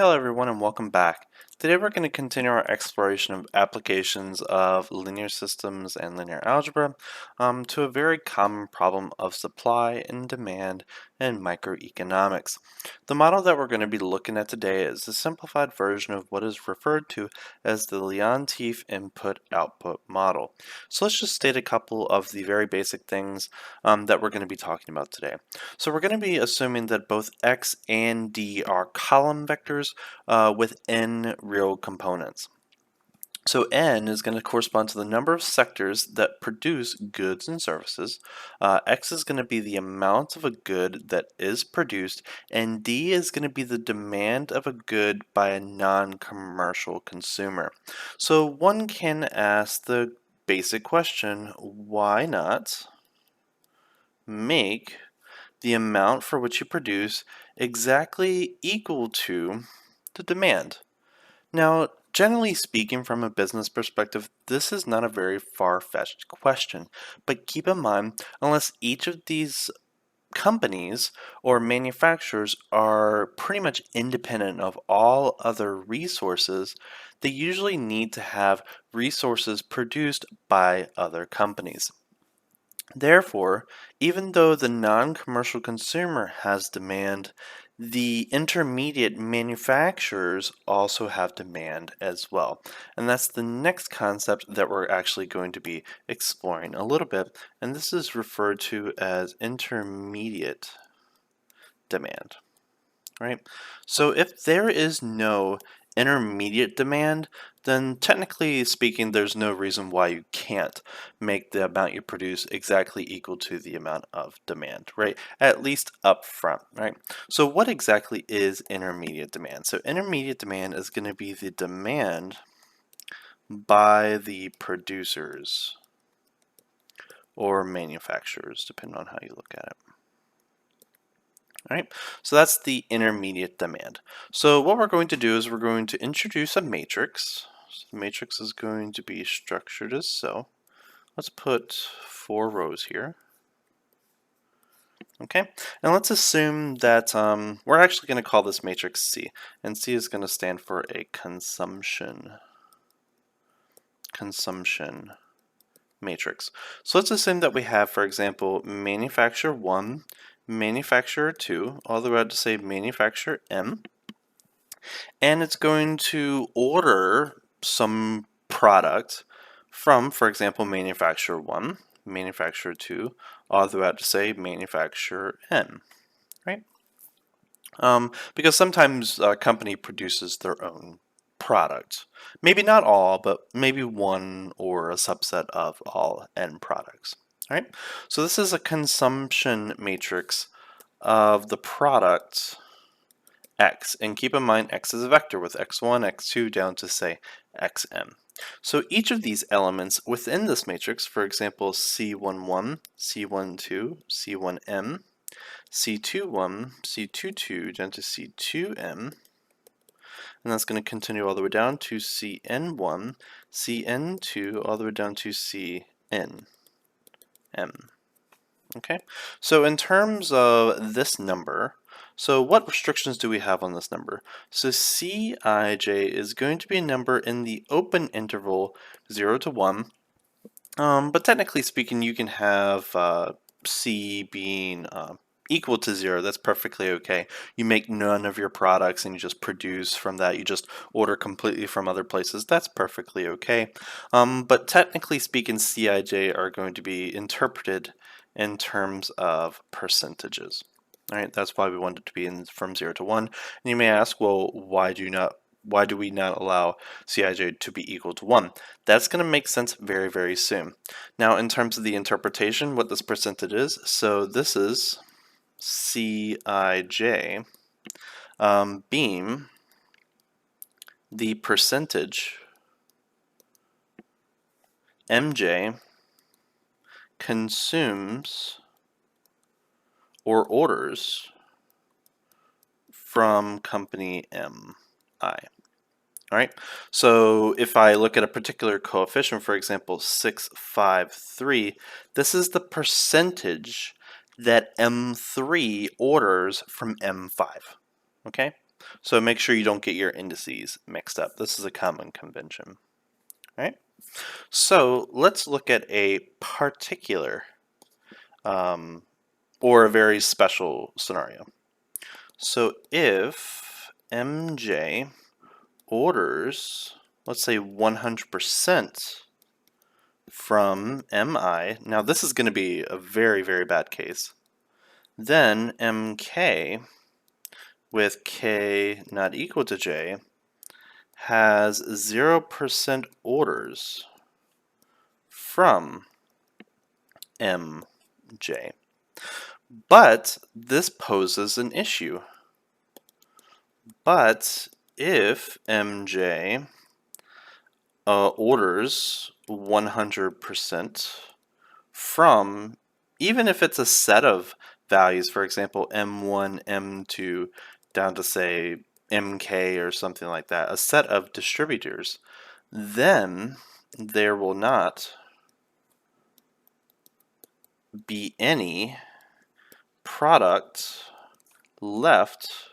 Hello everyone and welcome back. Today we're going to continue our exploration of applications of linear systems and linear algebra to a very common problem of supply and demand in microeconomics. The model that we're going to be looking at today is a simplified version of what is referred to as the Leontief input-output model. So let's just state a couple of the very basic things that we're going to be talking about today. So we're going to be assuming that both x and d are column vectors within real components. So n is going to correspond to the number of sectors that produce goods and services. X is going to be the amount of a good that is produced, and D is going to be the demand of a good by a non-commercial consumer. So one can ask the basic question, why not make the amount for which you produce exactly equal to the demand? Now, generally speaking, from a business perspective, this is not a very far-fetched question, but keep in mind, unless each of these companies or manufacturers are pretty much independent of all other resources, they usually need to have resources produced by other companies. Therefore, even though the non-commercial consumer has demand, the intermediate manufacturers also have demand as well. And that's the next concept that we're actually going to be exploring a little bit, and this is referred to as intermediate demand. Right? So if there is no intermediate demand, then technically speaking, there's no reason why you can't make the amount you produce exactly equal to the amount of demand, right? At least up front, right? So what exactly is intermediate demand? So intermediate demand is going to be the demand by the producers or manufacturers, depending on how you look at it. All right, so that's the intermediate demand. So what we're going to do is we're going to introduce a matrix. So the matrix is going to be structured as so. Let's put 4 rows here. Okay, and let's assume that we're actually going to call this matrix C, and C is going to stand for a consumption matrix. So let's assume that we have, for example, manufacturer 1, manufacturer 2, all the way out to say manufacturer M, and it's going to order some product from, for example, manufacturer 1, manufacturer 2, all the way out to say manufacturer N, right? Because sometimes a company produces their own product. Maybe not all, but maybe one or a subset of all end products. All right? So this is a consumption matrix of the product x, and keep in mind x is a vector with x1, x2 down to say xm. So each of these elements within this matrix, for example C11, C12, C1m, C21, C22 down to C2m, and that's going to continue all the way down to Cn1, Cn2, all the way down to Cnm. Okay, so in terms of this number, so what restrictions do we have on this number? So Cij is going to be a number in the open interval 0 to 1, but technically speaking, you can have C being equal to 0. That's perfectly okay. You make none of your products and you just produce from that. You just order completely from other places. That's perfectly okay. But technically speaking, Cij are going to be interpreted in terms of percentages. All right, that's why we want it to be from 0 to 1. And you may ask, well, why do we not allow Cij to be equal to 1? That's going to make sense very, very soon. Now, in terms of the interpretation, what this percentage is, so this is Cij being the percentage Mj consumes or orders from company Mi. All right, so if I look at a particular coefficient, for example, 653, this is the percentage that M3 orders from M5, okay? So make sure you don't get your indices mixed up. This is a common convention. All right? So let's look at a particular or a very special scenario. So if MJ orders, let's say 100% from MI, now this is going to be a very, very bad case, then MK with K not equal to J has 0% orders from MJ. But this poses an issue. But if MJ orders 100% from, even if it's a set of values, for example, M1, M2, down to say MK or something like that, a set of distributors, then there will not be any product left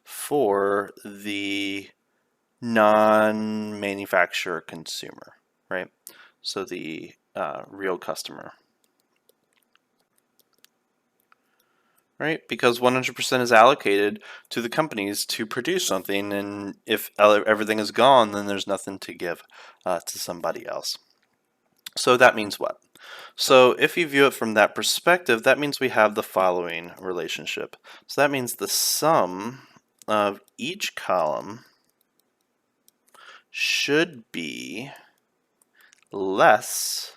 for the non-manufacturer consumer, right? So the real customer, right? Because 100% is allocated to the companies to produce something, and if everything is gone, then there's nothing to give to somebody else. So that means what? So if you view it from that perspective, that means we have the following relationship. So that means the sum of each column should be less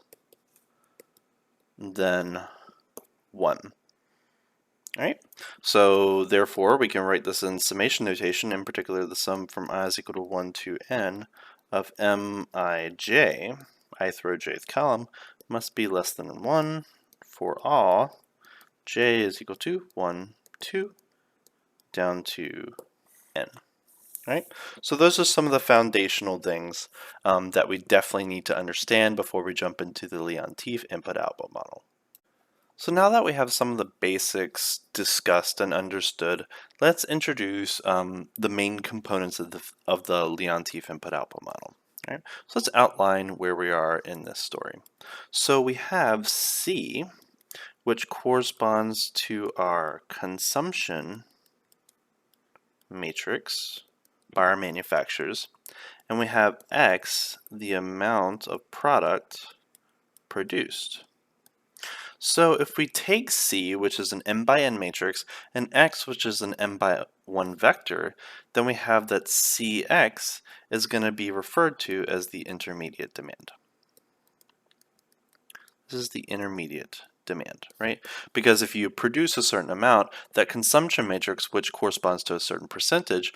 than 1. All right, so therefore we can write this in summation notation, in particular the sum from I is equal to 1 to n of mij, ith row, jth column, must be less than 1 for all j is equal to 1, 2, down to n. Right? So those are some of the foundational things that we definitely need to understand before we jump into the Leontief input-output model. So now that we have some of the basics discussed and understood, let's introduce the main components of the Leontief input-output model. Right? So let's outline where we are in this story. So we have C, which corresponds to our consumption matrix by our manufacturers, and we have X, the amount of product produced. So if we take C, which is an m by n matrix, and X, which is an m by 1 vector, then we have that Cx is going to be referred to as the intermediate demand. This is the intermediate demand, right? Because if you produce a certain amount, that consumption matrix, which corresponds to a certain percentage,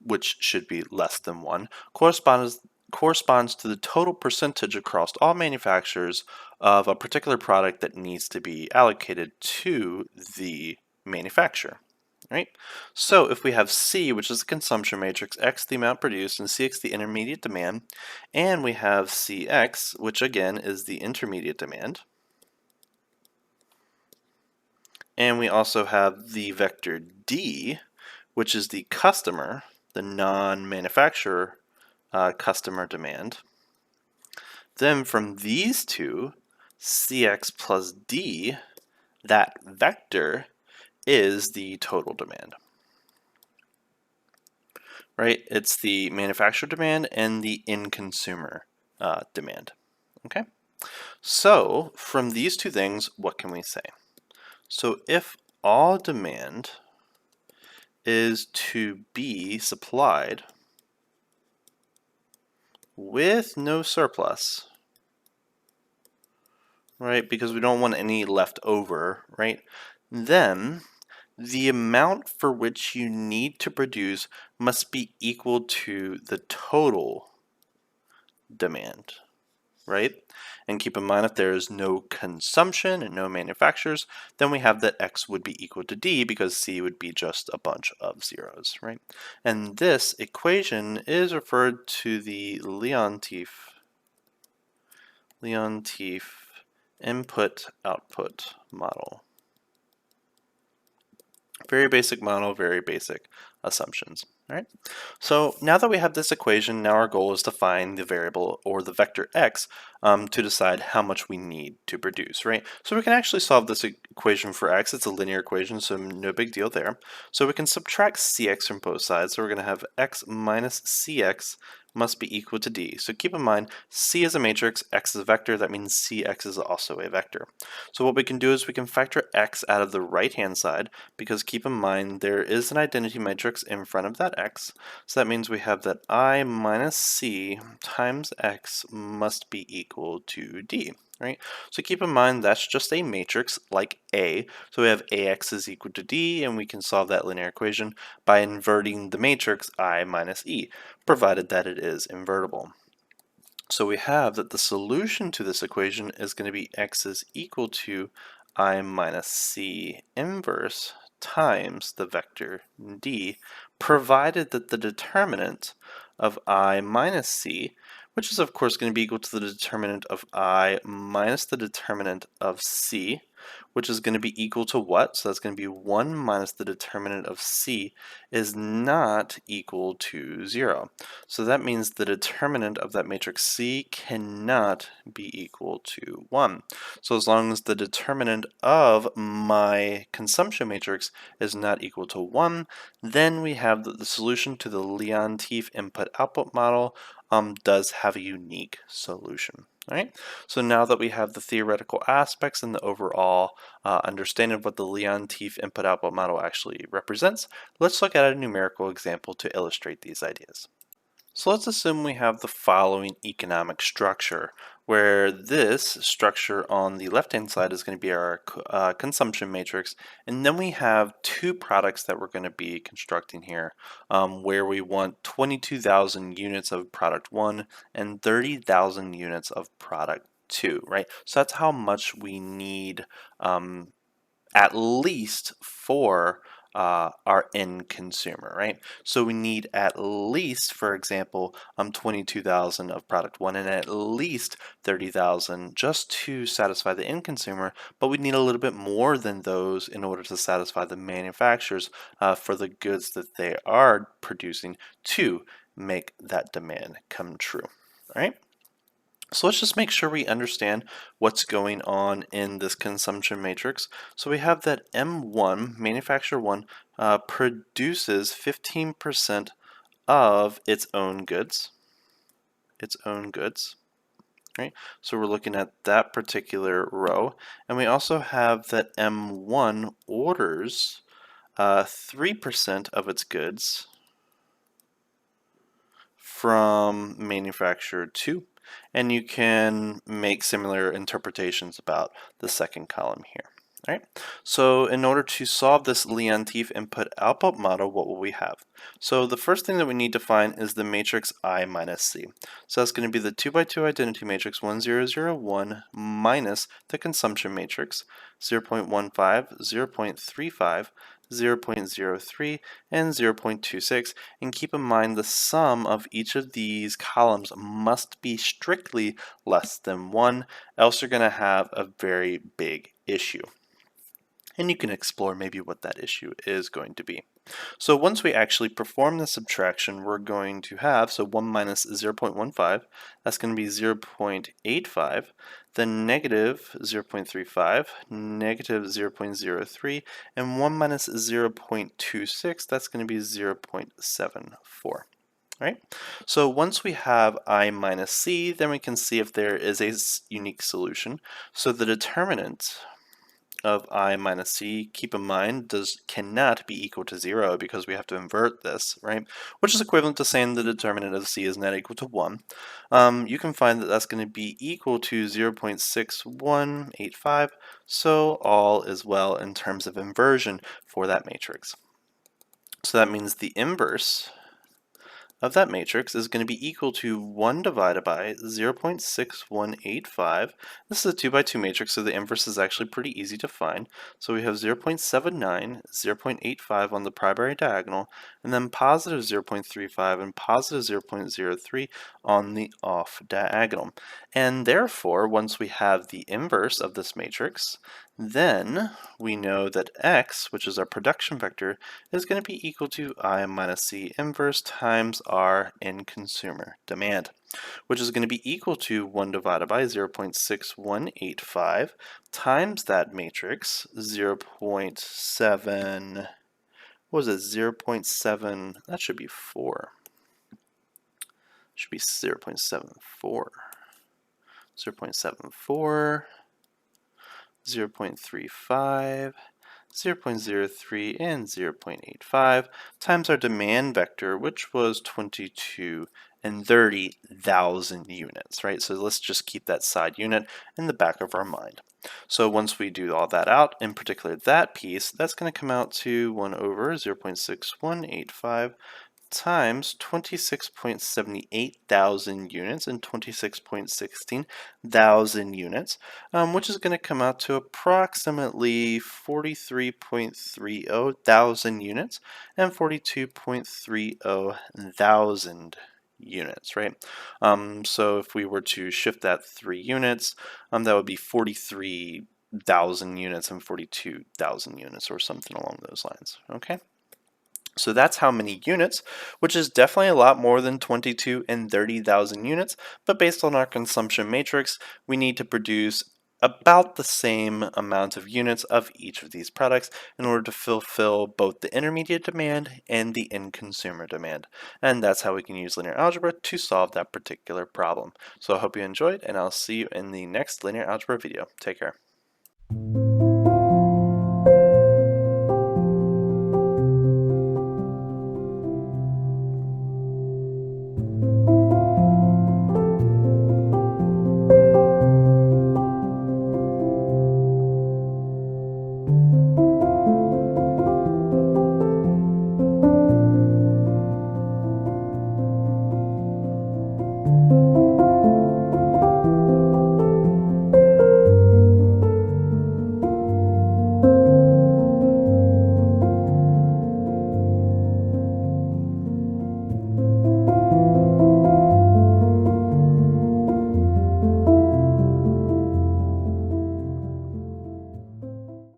which should be less than 1, corresponds to the total percentage across all manufacturers of a particular product that needs to be allocated to the manufacturer. Right? So if we have C, which is the consumption matrix, X the amount produced, and Cx the intermediate demand, and we have Cx, which again is the intermediate demand, and we also have the vector D, which is the customer, the non-manufacturer customer demand. Then from these two, Cx plus D, that vector is the total demand. Right? It's the manufacturer demand and the end consumer demand. Okay? So from these two things, what can we say? So if all demand is to be supplied with no surplus, right, because we don't want any left over, right, then the amount for which you need to produce must be equal to the total demand, right? And keep in mind, if there is no consumption and no manufacturers, then we have that X would be equal to D because C would be just a bunch of zeros, right? And this equation is referred to the Leontief input-output model. Very basic model, very basic assumptions. All right. So now that we have this equation, now our goal is to find the variable or the vector x to decide how much we need to produce, right? So we can actually solve this equation for x. It's a linear equation, so no big deal there. So we can subtract cx from both sides. So we're going to have x minus cx must be equal to d. So keep in mind, c is a matrix, x is a vector. That means cx is also a vector. So what we can do is we can factor x out of the right-hand side, because keep in mind there is an identity matrix in front of that x. So that means we have that I minus c times x must be equal to d. Right? So keep in mind that's just a matrix like A. So we have AX is equal to D, and we can solve that linear equation by inverting the matrix I minus E, provided that it is invertible. So we have that the solution to this equation is going to be x is equal to I minus c inverse times the vector d, provided that the determinant of I minus c, which is of course going to be equal to the determinant of I minus the determinant of c, which is going to be equal to what? So that's going to be 1 minus the determinant of c is not equal to 0. So that means the determinant of that matrix C cannot be equal to 1. So as long as the determinant of my consumption matrix is not equal to 1, then we have that the solution to the Leontief input-output model does have a unique solution. All right, so now that we have the theoretical aspects and the overall understanding of what the Leontief input-output model actually represents, let's look at a numerical example to illustrate these ideas. So let's assume we have the following economic structure, where this structure on the left-hand side is going to be our consumption matrix, and then we have two products that we're going to be constructing here, where we want 22,000 units of product 1 and 30,000 units of product 2, right? So that's how much we need at least for our end consumer, right? So we need at least, for example, 22,000 of product 1 and at least 30,000 just to satisfy the end consumer, but we need a little bit more than those in order to satisfy the manufacturers for the goods that they are producing to make that demand come true, all right? So let's just make sure we understand what's going on in this consumption matrix. So we have that M1, manufacturer 1, produces 15% of its own goods. Right? So we're looking at that particular row. And we also have that M1 orders 3% of its goods from manufacturer 2. And you can make similar interpretations about the second column here. All right. So in order to solve this Leontief input-output model, what will we have? So the first thing that we need to find is the matrix I minus C. So that's going to be the 2 by 2 identity matrix 1, 0, 0, 1 minus the consumption matrix 0.15, 0.35, 0.03, and 0.26. And keep in mind the sum of each of these columns must be strictly less than 1, else you're going to have a very big issue. And you can explore maybe what that issue is going to be. So once we actually perform the subtraction, we're going to have, so 1 minus 0.15, that's going to be 0.85, then negative 0.35, negative 0.03, and 1 minus 0.26, that's going to be 0.74. Right? So once we have I minus C, then we can see if there is a unique solution. So the determinant of I minus C, keep in mind, cannot be equal to 0 because we have to invert this, right? Which is equivalent to saying the determinant of C is not equal to 1. You can find that that's going to be equal to 0.6185, so all is well in terms of inversion for that matrix. So that means the inverse of that matrix is going to be equal to 1 divided by 0.6185. This is a 2 by 2 matrix, so the inverse is actually pretty easy to find. So we have 0.79, 0.85 on the primary diagonal, and then positive 0.35 and positive 0.03 on the off diagonal. And therefore, once we have the inverse of this matrix, then we know that x, which is our production vector, is going to be equal to I minus C inverse times R in consumer demand, which is going to be equal to 1 divided by 0.6185 times that matrix, 0.7, what was it, 0.7, that should be 4. Should be 0.74. 0.74, 0.35, 0.03, and 0.85 times our demand vector, which was 22 and 30,000 units, right? So let's just keep that side unit in the back of our mind. So once we do all that out, in particular that piece, that's going to come out to 1 over 0.6185 times 26.78 thousand units and 26.16 thousand units, which is going to come out to approximately 43.30 thousand units and 42.30 thousand units, right? So if we were to shift that 3 units, that would be 43,000 units and 42,000 units or something along those lines, okay? So that's how many units, which is definitely a lot more than 22 and 30,000 units, but based on our consumption matrix, we need to produce about the same amount of units of each of these products in order to fulfill both the intermediate demand and the end consumer demand. And that's how we can use linear algebra to solve that particular problem. So I hope you enjoyed, and I'll see you in the next linear algebra video. Take care.